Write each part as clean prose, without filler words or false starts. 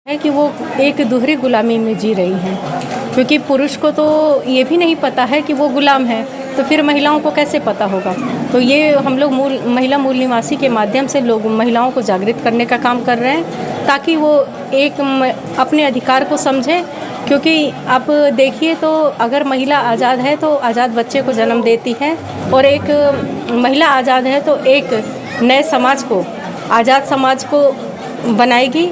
है कि वो एक दोहरी गुलामी में जी रही हैं, क्योंकि पुरुष को तो ये भी नहीं पता है कि वो गुलाम है, तो फिर महिलाओं को कैसे पता होगा। तो ये हम लोग महिला मूल निवासी के माध्यम से लोग महिलाओं को जागृत करने का काम कर रहे हैं, ताकि वो एक अपने अधिकार को समझें। क्योंकि आप देखिए तो अगर महिला आज़ाद है तो आज़ाद बच्चे को जन्म देती है, और एक महिला आज़ाद है तो एक नए समाज को, आज़ाद समाज को बनाएगी।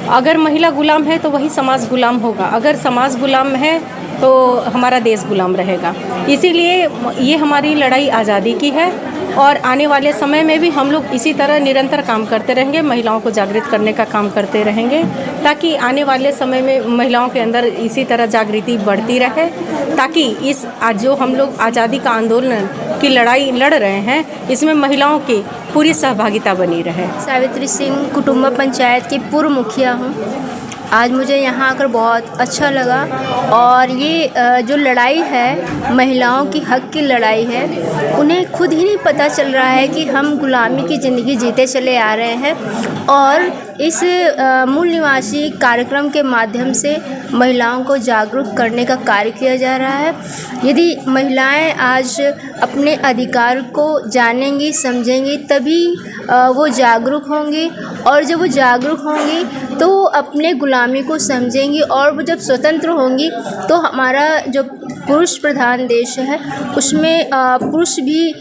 अगर महिला गुलाम है तो वही समाज गुलाम होगा, अगर समाज गुलाम है तो हमारा देश गुलाम रहेगा। इसीलिए ये हमारी लड़ाई आज़ादी की है, और आने वाले समय में भी हम लोग इसी तरह निरंतर काम करते रहेंगे, महिलाओं को जागृत करने का काम करते रहेंगे, ताकि आने वाले समय में महिलाओं के अंदर इसी तरह जागृति बढ़ती रहे, ताकि इस आज जो हम लोग आज़ादी का आंदोलन की लड़ाई लड़ रहे हैं, इसमें महिलाओं की पूरी सहभागिता बनी रहे। सावित्री सिंह कुटुंबा पंचायत की पूर्व मुखिया हूँ। आज मुझे यहाँ आकर बहुत अच्छा लगा, और ये जो लड़ाई है महिलाओं की हक की लड़ाई है, उन्हें खुद ही नहीं पता चल रहा है कि हम गुलामी की ज़िंदगी जीते चले आ रहे हैं। और इस मूल निवासी कार्यक्रम के माध्यम से महिलाओं को जागरूक करने का कार्य किया जा रहा है। यदि महिलाएं आज अपने अधिकार को जानेंगी, समझेंगी, तभी वो जागरूक होंगी, और जब वो जागरूक होंगी तो वो अपने गुलामी को समझेंगी, और वो जब स्वतंत्र होंगी तो हमारा जो पुरुष प्रधान देश है उसमें पुरुष भी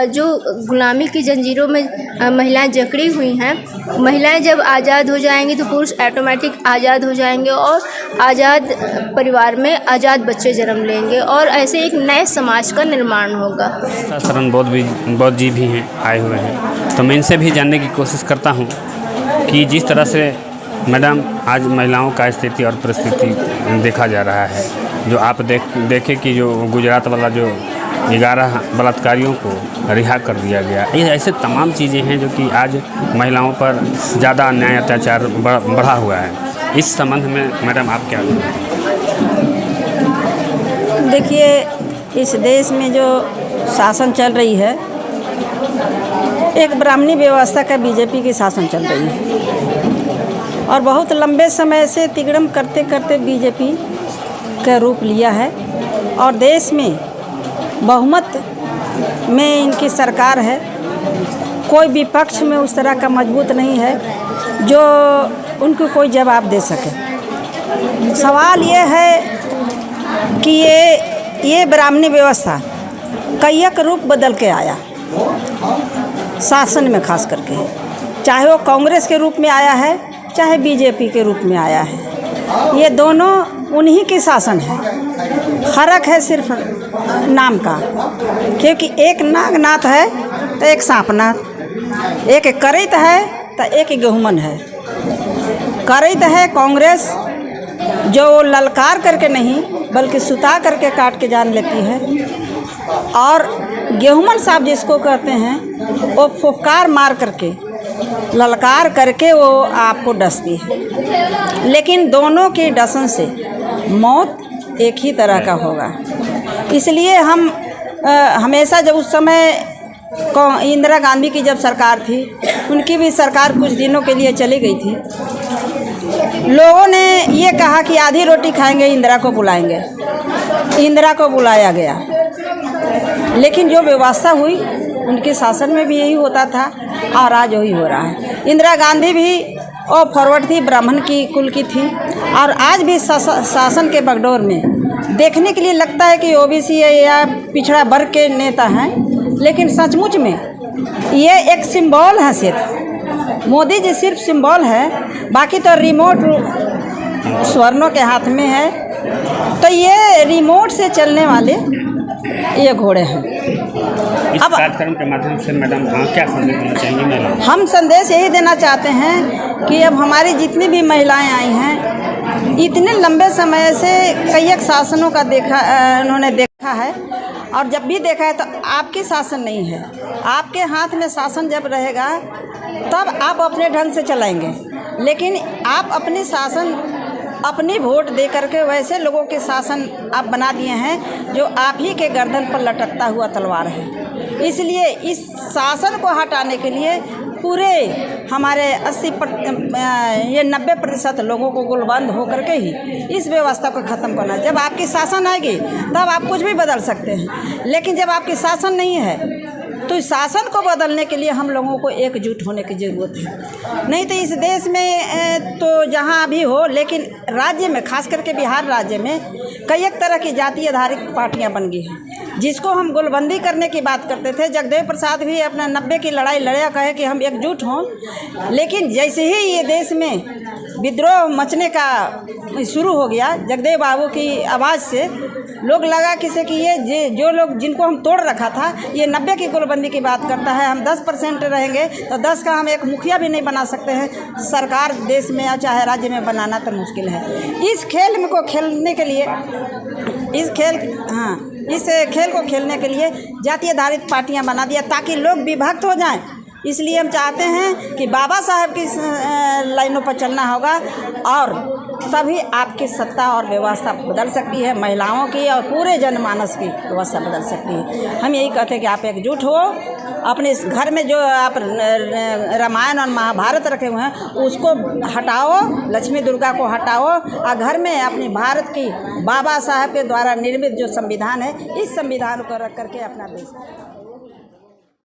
जो गुलामी की जंजीरों में महिलाएं जकड़ी हुई हैं, महिलाएं जब आज़ाद हो जाएंगी तो पुरुष ऑटोमेटिक आज़ाद हो जाएंगे, और आज़ाद परिवार में आज़ाद बच्चे जन्म लेंगे, और ऐसे एक नए समाज का निर्माण होगा। शरण बौद्ध जी भी हैं, आए हुए हैं, तो मैं इनसे भी जानने की कोशिश करता हूँ कि जिस तरह से मैडम आज महिलाओं का स्थिति और परिस्थिति देखा जा रहा है, जो आप देखें कि जो गुजरात वाला जो 11 बलात्कारियों को रिहा कर दिया गया, ये ऐसे तमाम चीज़ें हैं जो कि आज महिलाओं पर ज़्यादा अन्याय अत्याचार बढ़ा हुआ है। इस संबंध में मैडम आप क्या देखिए, इस देश में जो शासन चल रही है, एक ब्राह्मणी व्यवस्था का बीजेपी की शासन चल रही है, और बहुत लंबे समय से तिगड़म करते करते बीजेपी का रूप लिया है, और देश में बहुमत में इनकी सरकार है। कोई विपक्ष में उस तरह का मजबूत नहीं है जो उनको कोई जवाब दे सके। सवाल ये है कि ये ब्राह्मणी व्यवस्था कई एक रूप बदल के आया शासन में, खास करके चाहे वो कांग्रेस के रूप में आया है चाहे बीजेपी के रूप में आया है, ये दोनों उन्हीं की शासन है। फर्क है सिर्फ नाम का, क्योंकि एक नागनाथ है तो एक सांपनाथ, एक करित है तो एक गेहूमन है। करित है कांग्रेस, जो ललकार करके नहीं बल्कि सुता करके काट के जान लेती है, और गेहूमन साहब जिसको कहते हैं वो फुफकार मार करके, ललकार करके वो आपको डसती है। लेकिन दोनों के डसन से मौत एक ही तरह का होगा। इसलिए हम हमेशा, जब उस समय इंदिरा गांधी की जब सरकार थी, उनकी भी सरकार कुछ दिनों के लिए चली गई थी, लोगों ने ये कहा कि आधी रोटी खाएंगे, इंदिरा को बुलाएंगे। इंदिरा को बुलाया गया, लेकिन जो व्यवस्था हुई उनके शासन में भी यही होता था, और आज वही हो रहा है। इंदिरा गांधी भी और फॉरवर्ड थी, ब्राह्मण की कुल की थी, और आज भी शासन के बागडोर में देखने के लिए लगता है कि ओबीसी या पिछड़ा वर्ग के नेता हैं, लेकिन सचमुच में ये एक सिंबल है। सिर्फ मोदी जी सिर्फ सिंबल है, बाकी तो रिमोट स्वर्णों के हाथ में है। तो ये रिमोट से चलने वाले ये घोड़े हैं। इस कार्यक्रम के माध्यम से मैडम क्या संदेश देना चाहेंगे मैडम? हम संदेश यही देना चाहते हैं कि अब हमारी जितनी भी महिलाएं आई हैं, इतने लंबे समय से कई एक शासनों का उन्होंने देखा है, और जब भी देखा है तो आपकी शासन नहीं है। आपके हाथ में शासन जब रहेगा तब आप अपने ढंग से चलाएंगे, लेकिन आप अपनी शासन अपनी वोट दे करके वैसे लोगों के शासन आप बना दिए हैं जो आप ही के गर्दन पर लटकता हुआ तलवार है। इसलिए इस शासन को हटाने के लिए पूरे हमारे 90% लोगों को गुलबंद होकर के ही इस व्यवस्था को ख़त्म करना है। जब आपकी शासन आएगी तब आप कुछ भी बदल सकते हैं, लेकिन जब आपकी शासन नहीं है तो इस शासन को बदलने के लिए हम लोगों को एकजुट होने की ज़रूरत है। नहीं तो इस देश में तो जहाँ भी हो, लेकिन राज्य में खास करके बिहार राज्य में कई एक तरह की जातीय आधारित पार्टियां बन गई हैं, जिसको हम गोलबंदी करने की बात करते थे। जगदेव प्रसाद भी अपना 90 की लड़ाई लड़या, कहे कि हम एकजुट हों, लेकिन जैसे ही ये देश में विद्रोह मचने का शुरू हो गया जगदेव बाबू की आवाज़ से, लोग लगा किसे कि ये जो लोग जिनको हम तोड़ रखा था, ये 90 की गोलबंदी की बात करता है, हम 10% रहेंगे तो 10 का हम एक मुखिया भी नहीं बना सकते हैं, सरकार देश में या चाहे राज्य में बनाना तो मुश्किल है। इस खेल को खेलने के लिए इस खेल को खेलने के लिए जातीय आधारित पार्टियां बना दिया ताकि लोग विभक्त हो जाएं। इसलिए हम चाहते हैं कि बाबा साहब की लाइनों पर चलना होगा और तभी आपकी सत्ता और व्यवस्था बदल सकती है, महिलाओं की और पूरे जनमानस की व्यवस्था बदल सकती है। हम यही कहते हैं कि आप एकजुट हो, अपने इस घर में जो आप रामायण और महाभारत रखे हुए हैं उसको हटाओ, लक्ष्मी दुर्गा को हटाओ और घर में अपनी भारत की बाबा साहब के द्वारा निर्मित जो संविधान है, इस संविधान को रख करके अपना देश